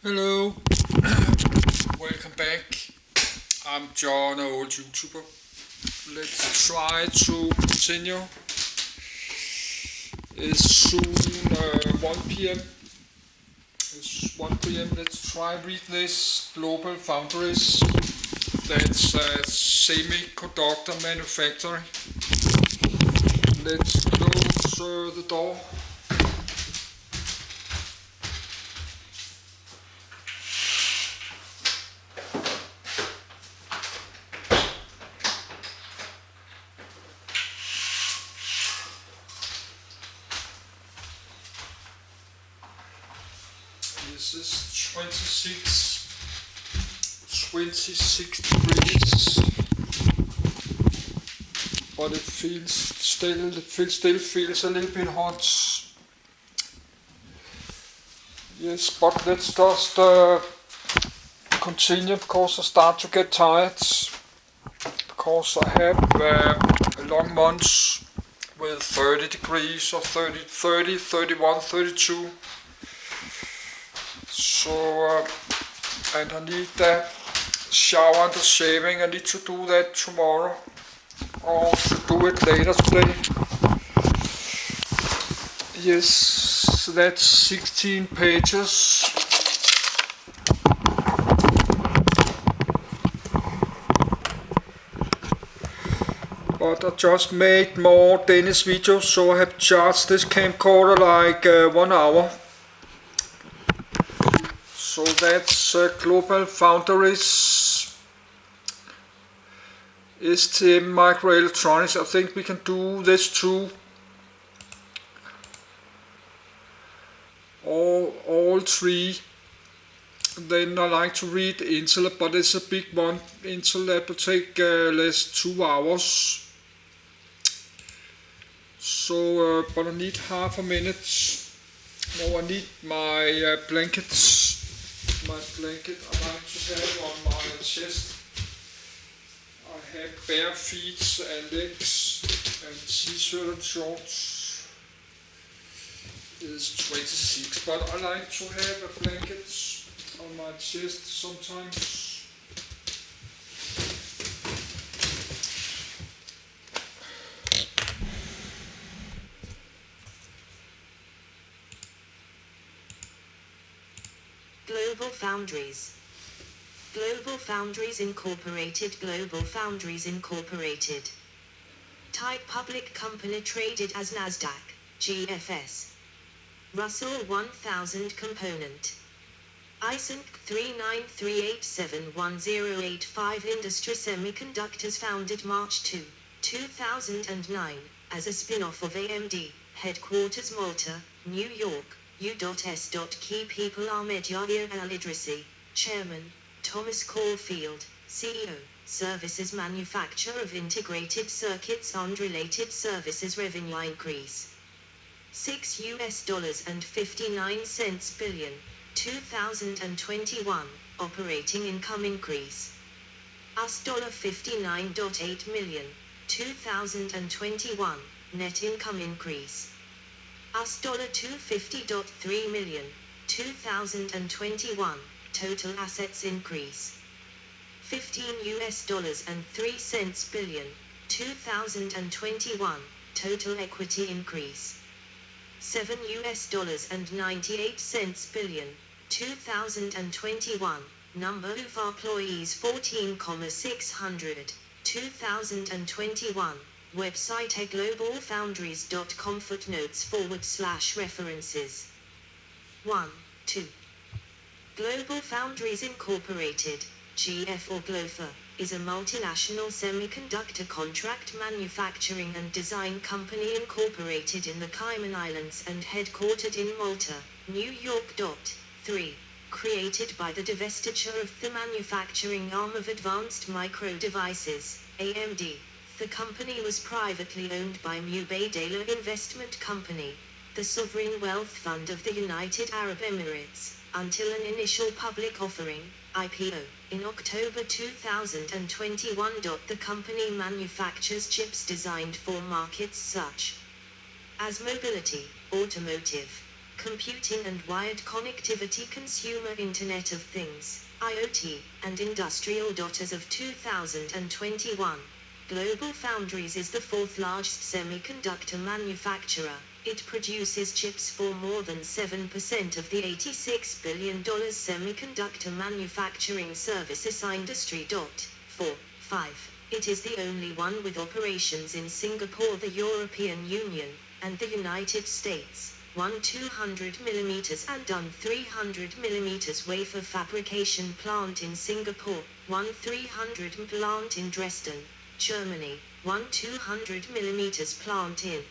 Hello, welcome back. I'm John, an old YouTuber. Let's try to continue. It's soon 1 p.m. It's 1 p.m. Let's try read this GlobalFoundries. That's a semiconductor manufacturer. Let's close the door. This is 26 degrees, but it still feels a little bit hot. Yes, but let's just continue because I start to get tired. Because I have a long months with 30 degrees or 30, 31, 32. So, and I need the shower and the shaving. I need to do that tomorrow or to do it later today. Yes, that's 16 pages. But I just made more Danish videos, so I have charged this camcorder like 1 hour. So that's GlobalFoundries STM microelectronics. I think we can do this too. All three. Then I like to read Intel, but it's a big one. Intel that will take less 2 hours. So, but I need half a minute. Now I need my blankets. My blanket I like to have on my chest. I have bare feet and legs and t-shirt and shorts. It's 26, but I like to have a blanket on my chest sometimes. GlobalFoundries. GlobalFoundries Incorporated. GlobalFoundries Incorporated. Type public company traded as Nasdaq, GFS. Russell 1000 component. ISINC 393871085 Industry Semiconductors founded March 2, 2009, as a spin-off of AMD, headquarters Malta, New York. U.S. Key people Ahmed Yahya Al-Idrisi, Chairman, Thomas Caulfield, CEO, Services Manufacturer of Integrated Circuits and Related Services Revenue increase. $6.59 billion, 2021, operating income increase. $59.8 million, 2021, net income increase. $250.3 million, 2021, total assets increase. $15.03 billion, 2021, total equity increase. $7.98 billion, 2021, number of employees 14,600, 2021. Website globalfoundries.com footnotes/references. 1. 2. GlobalFoundries Incorporated, GF or GloFa, is a multinational semiconductor contract manufacturing and design company incorporated in the Cayman Islands and headquartered in Malta, New York. 3. Created by the divestiture of the manufacturing arm of Advanced Micro Devices, AMD. The company was privately owned by Mubadala Investment Company, the sovereign wealth fund of the United Arab Emirates, until an initial public offering, IPO, in October 2021. The company manufactures chips designed for markets such as mobility, automotive, computing and wired connectivity, consumer Internet of Things, IoT, and industrial. As of 2021, GlobalFoundries is the fourth largest semiconductor manufacturer. It produces chips for more than 7% of the $86 billion semiconductor manufacturing services industry. 5. It is the only one with operations in Singapore, the European Union, and the United States. 200mm and 300mm wafer fabrication plant in Singapore, 300mm plant in Dresden, Germany, 200mm plant in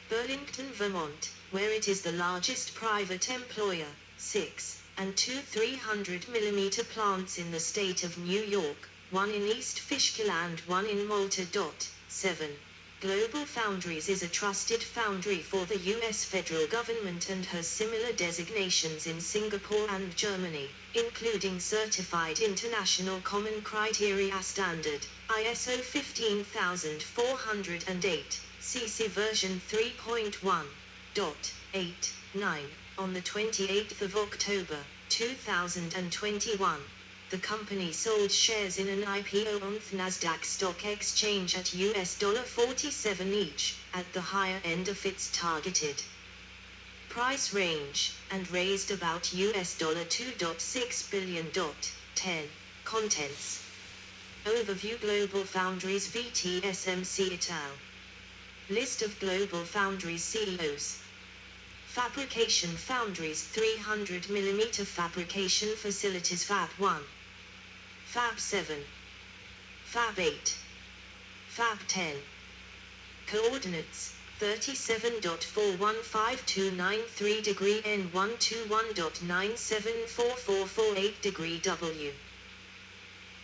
Burlington, Vermont, where it is the largest private employer, 6, and 2 300mm plants in the state of New York, 1 in East Fishkill and 1 in Malta. 7. GlobalFoundries is a trusted foundry for the U.S. federal government and has similar designations in Singapore and Germany, including Certified International Common Criteria Standard, ISO 15408, CC version 3.1.89. On the 28th of October, 2021, the company sold shares in an IPO on the Nasdaq Stock Exchange at $47 each, at the higher end of its targeted price range, and raised about $2.6 billion. 10. Contents. Overview. GlobalFoundries v. TSMC et al. List of GlobalFoundries CEOs. Fabrication foundries. 300mm fabrication facilities. Fab 1, Fab 7, Fab 8, Fab 10. Coordinates: 37.415293 degree N 121.974448 degree W.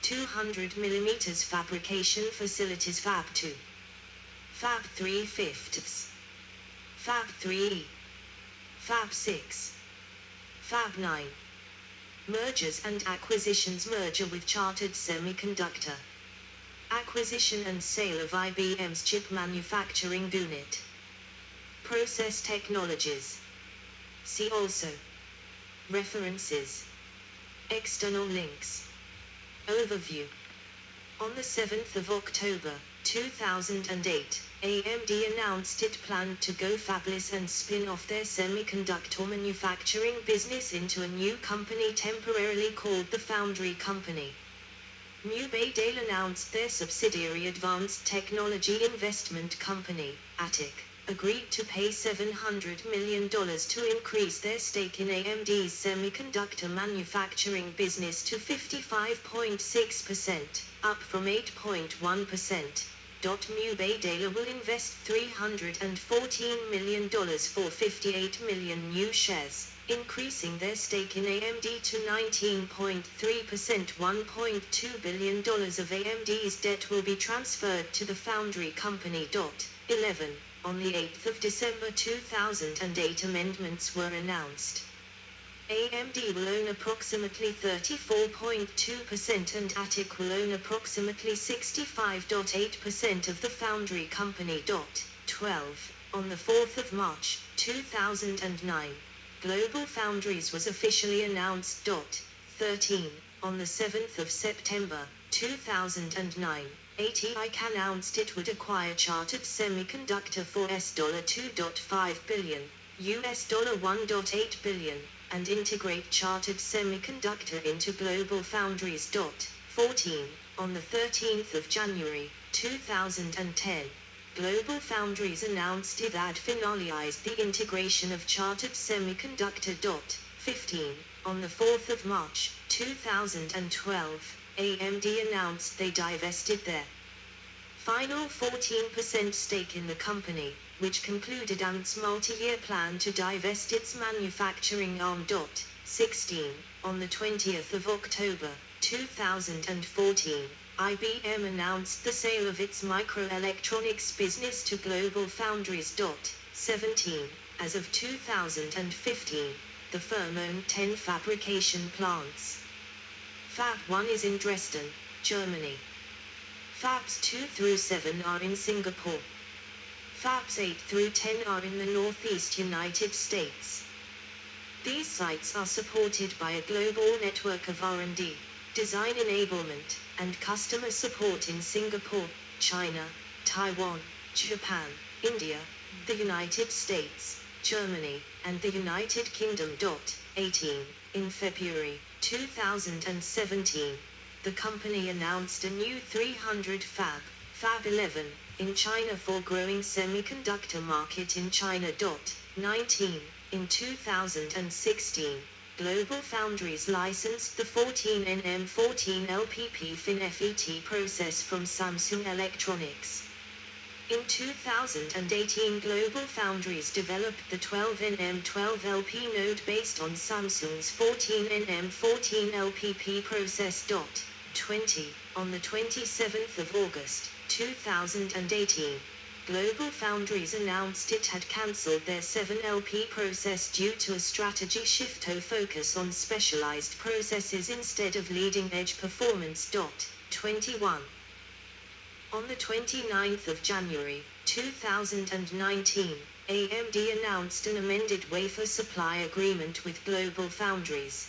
200mm fabrication facilities. Fab 2, Fab 3/5, Fab 3E, Fab 6, Fab 9. Mergers and acquisitions. Merger with Chartered Semiconductor. Acquisition and sale of IBM's chip manufacturing unit. Process technologies. See also. References. External links. Overview. On the 7th of October, 2008, AMD announced it planned to go fabless and spin off their semiconductor manufacturing business into a new company temporarily called the Foundry Company. Newbadale announced their subsidiary Advanced Technology Investment Company, ATIC, agreed to pay $700 million to increase their stake in AMD's semiconductor manufacturing business to 55.6%, up from 8.1%. Newbadale will invest $314 million for 58 million new shares, increasing their stake in AMD to 19.3%. $1.2 billion of AMD's debt will be transferred to the Foundry Company. 11. On the 8th of December 2008, amendments were announced. AMD will own approximately 34.2% and ATIC will own approximately 65.8% of the Foundry Company. 12. On the 4th of March, 2009, GlobalFoundries was officially announced. 13. On the 7th of September, 2009, ATIC announced it would acquire Chartered Semiconductor for $2.5 billion, $1.8 billion, and integrate Chartered Semiconductor into GlobalFoundries. 14. On the 13th of January, 2010, GlobalFoundries announced it had finalized the integration of Chartered Semiconductor. 15. On the 4th of March, 2012, AMD announced they divested their final 14% stake in the company, which concluded AMD's multi-year plan to divest its manufacturing arm. 16. On the 20th of October, 2014, IBM announced the sale of its microelectronics business to GlobalFoundries. 17. As of 2015, the firm owned 10 fabrication plants. Fab 1 is in Dresden, Germany. Fabs 2 through 7 are in Singapore. Fabs 8 through 10 are in the Northeast United States. These sites are supported by a global network of R&D, design enablement, and customer support in Singapore, China, Taiwan, Japan, India, the United States, Germany, and the United Kingdom. 18. In February 2017, the company announced a new 300 Fab 11, in China for growing semiconductor market in China. 19. In 2016, GlobalFoundries licensed the 14nm 14LPP FinFET process from Samsung Electronics. In 2018, GlobalFoundries developed the 12nm 12LP node based on Samsung's 14nm 14LPP process. 20. On the 27th of August, 2018, GlobalFoundries announced it had cancelled their 7LP process due to a strategy shift to focus on specialized processes instead of leading-edge performance. 21. On the 29th of January, 2019, AMD announced an amended wafer supply agreement with GlobalFoundries.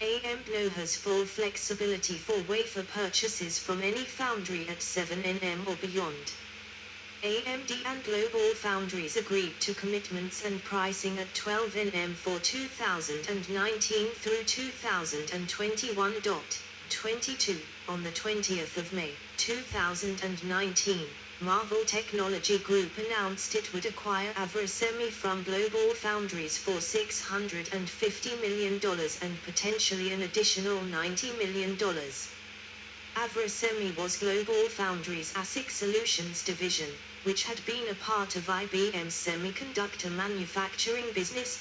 AMD now has full flexibility for wafer purchases from any foundry at 7nm or beyond. AMD and GlobalFoundries agreed to commitments and pricing at 12nm for 2019 through 2021. 22. On the 20th of May, 2019, Marvell Technology Group announced it would acquire Avrasemi from GlobalFoundries for $650 million and potentially an additional $90 million. Avrasemi was GlobalFoundries' ASIC Solutions division, which had been a part of IBM's semiconductor manufacturing business.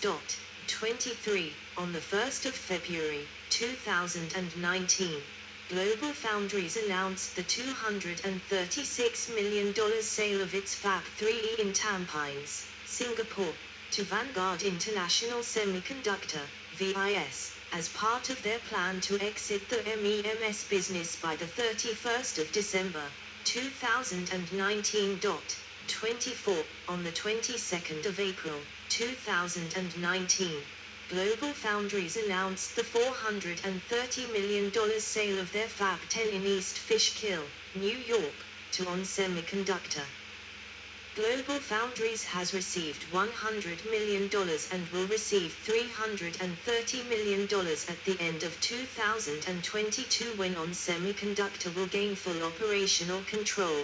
23. On the 1st of February, 2019, GlobalFoundries announced the $236 million sale of its Fab 3E in Tampines, Singapore, to Vanguard International Semiconductor, VIS, as part of their plan to exit the MEMS business by the 31st of December, 2019. 24. On the 22nd of April, 2019, GlobalFoundries announced the $430 million sale of their Fab 10 in East Fishkill, New York, to ON Semiconductor. GlobalFoundries has received $100 million and will receive $330 million at the end of 2022 when ON Semiconductor will gain full operational control.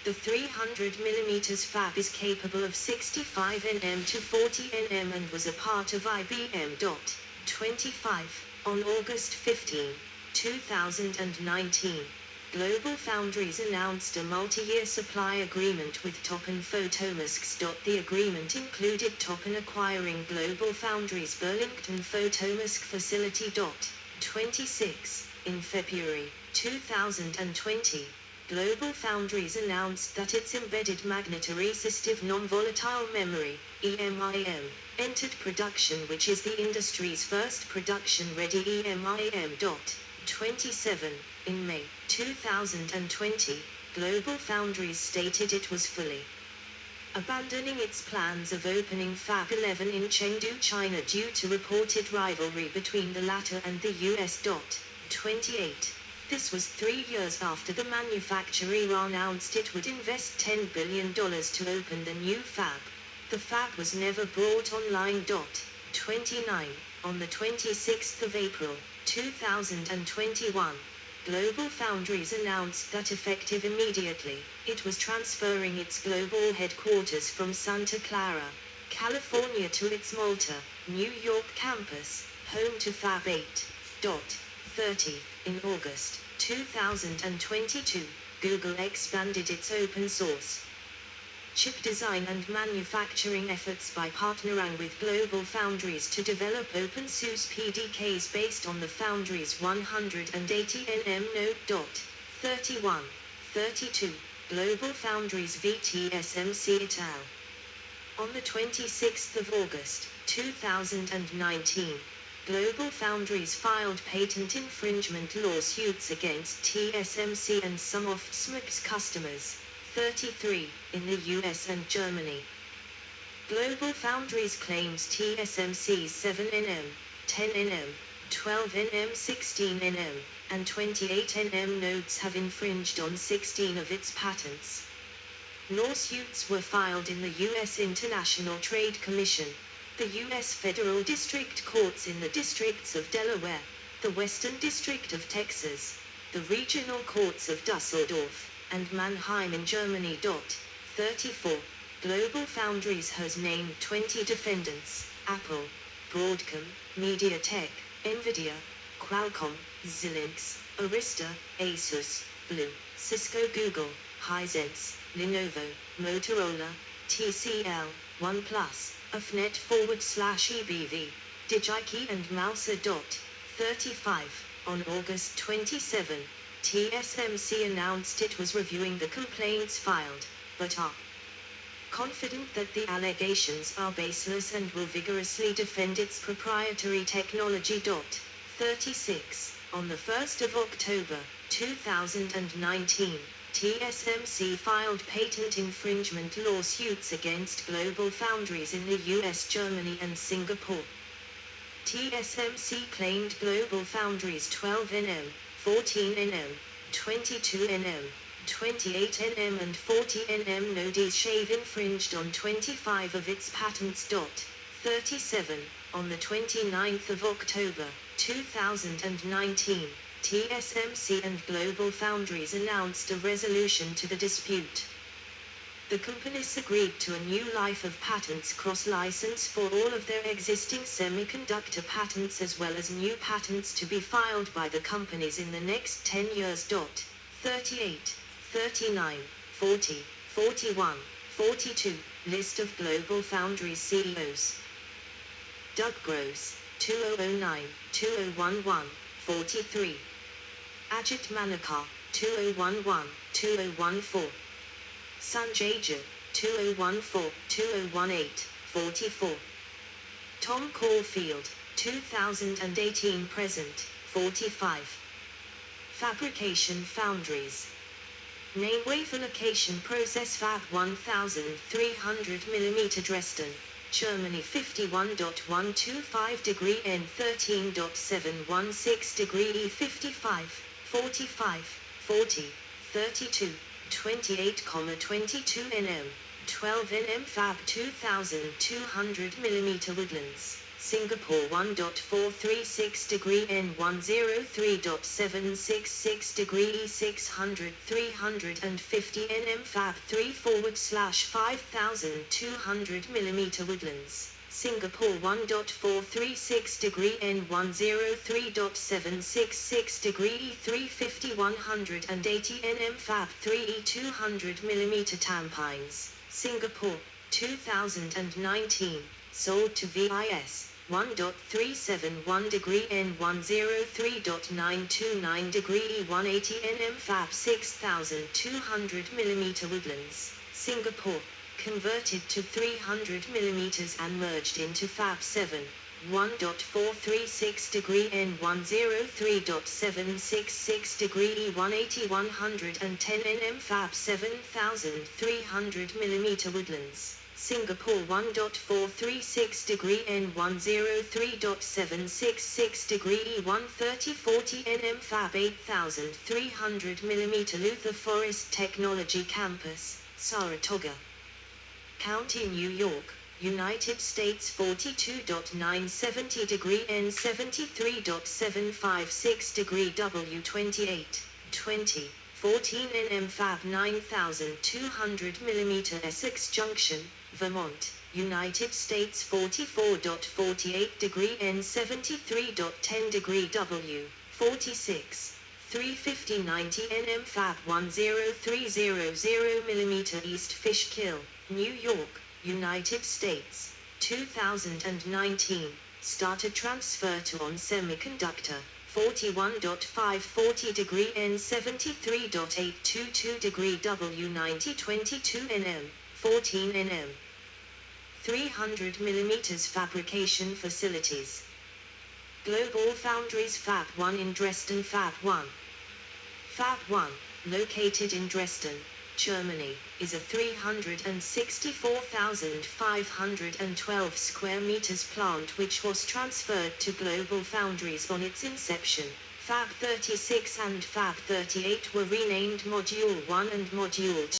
The 300mm Fab is capable of 65nm to 40nm and was a part of IBM. 25. On August 15, 2019, GlobalFoundries announced a multi-year supply agreement with Toppen Photomasks. The agreement included Toppen acquiring GlobalFoundries' Burlington Photomask facility. 26. In February 2020, GlobalFoundries announced that its embedded magnetoresistive non-volatile memory, EMIM, entered production, which is the industry's first production-ready EMIM. 27. In May 2020, GlobalFoundries stated it was fully abandoning its plans of opening Fab 11 in Chengdu, China due to reported rivalry between the latter and the US. 28. This was 3 years after the manufacturer announced it would invest $10 billion to open the new fab. The fab was never brought online. 29. On the 26th of April, 2021, GlobalFoundries announced that effective immediately, it was transferring its global headquarters from Santa Clara, California to its Malta, New York campus, home to Fab 8. 30. In August 2022, Google expanded its open source chip design and manufacturing efforts by partnering with GlobalFoundries to develop open-source PDKs based on the foundry's 180nm node. 31. 32. GlobalFoundries v TSMC et al. On the 26th of August, 2019, GlobalFoundries filed patent infringement lawsuits against TSMC and some of SMIC's customers. 33. In the US and Germany, GlobalFoundries claims TSMC's 7nm, 10nm, 12nm, 16nm, and 28nm nodes have infringed on 16 of its patents. Lawsuits were filed in the U.S. International Trade Commission, the U.S. Federal District Courts in the districts of Delaware, the Western District of Texas, the regional courts of Düsseldorf, and Mannheim in Germany. 34. GlobalFoundries has named 20 defendants: Apple, Broadcom, MediaTek, Nvidia, Qualcomm, Xilinx, Arista, Asus, Blue, Cisco, Google, Hisense, Lenovo, Motorola, TCL, OnePlus, AFNet/EBV, DigiKey and Mouser. 35. On August 27, TSMC announced it was reviewing the complaints filed, but are confident that the allegations are baseless and will vigorously defend its proprietary technology. 36. On the 1st of October, 2019, TSMC filed patent infringement lawsuits against GlobalFoundries in the US, Germany, and Singapore. TSMC claimed GlobalFoundries' 12nm, 14nm, 22nm, 28nm and 40nm nodes shave infringed on 25 of its patents. 37. On the 29th of October, 2019, TSMC and GlobalFoundries announced a resolution to the dispute. The companies agreed to a new life of patents cross-license for all of their existing semiconductor patents, as well as new patents to be filed by the companies in the next 10 years. 38, 39, 40, 41, 42. List of GlobalFoundries CEOs. Doug Gross, 2009, 2011, 43. Ajit Manakar, 2011, 2014. Sanjay Jha, 2014, 2018, 44. Tom Caulfield, 2018 present, 45. Fabrication Foundries. Name wafer location process Fab 1300mm Dresden, Germany 51.125 degree N 13.716 degree E 55, 45, 40, 32. 28,22 nm, 12 nm Fab 2200mm Woodlands, Singapore 1.436 degree N 103.766 degree E 600 350 nm Fab 3/5200mm Woodlands, Singapore 1.436 degree N 103.766 degree E 350 180 nm Fab 3E 200mm Tampines, Singapore, 2019, sold to VIS, 1.371 degree N 103.929 degree E 180 nm Fab 6200mm Woodlands, Singapore, converted to 300mm and merged into Fab 7, 1.436 degree N 103.766 degree E 180 110 nm Fab 7300mm Woodlands, Singapore 1.436 degree N 103.766 degree E 130 40 nm Fab 8300mm Luther Forest Technology Campus, Saratoga County, New York, United States 42.970 degree N 73.756 degree W 28, 20, 14 nm Fab 9200mm Essex Junction, Vermont, United States 44.48 degree N 73.10 degree W, 46, 350 90 nm Fab 10300mm East Fishkill, New York, United States, 2019, started transfer to ON Semiconductor, 41.540 degree N 73.822 degree W 90 22 nm, 14 nm. 300mm fabrication facilities. GlobalFoundries Fab 1 in Dresden. Fab 1, located in Dresden, Germany, is a 364,512 square meters plant which was transferred to GlobalFoundries on its inception. Fab 36 and Fab 38 were renamed Module 1 and Module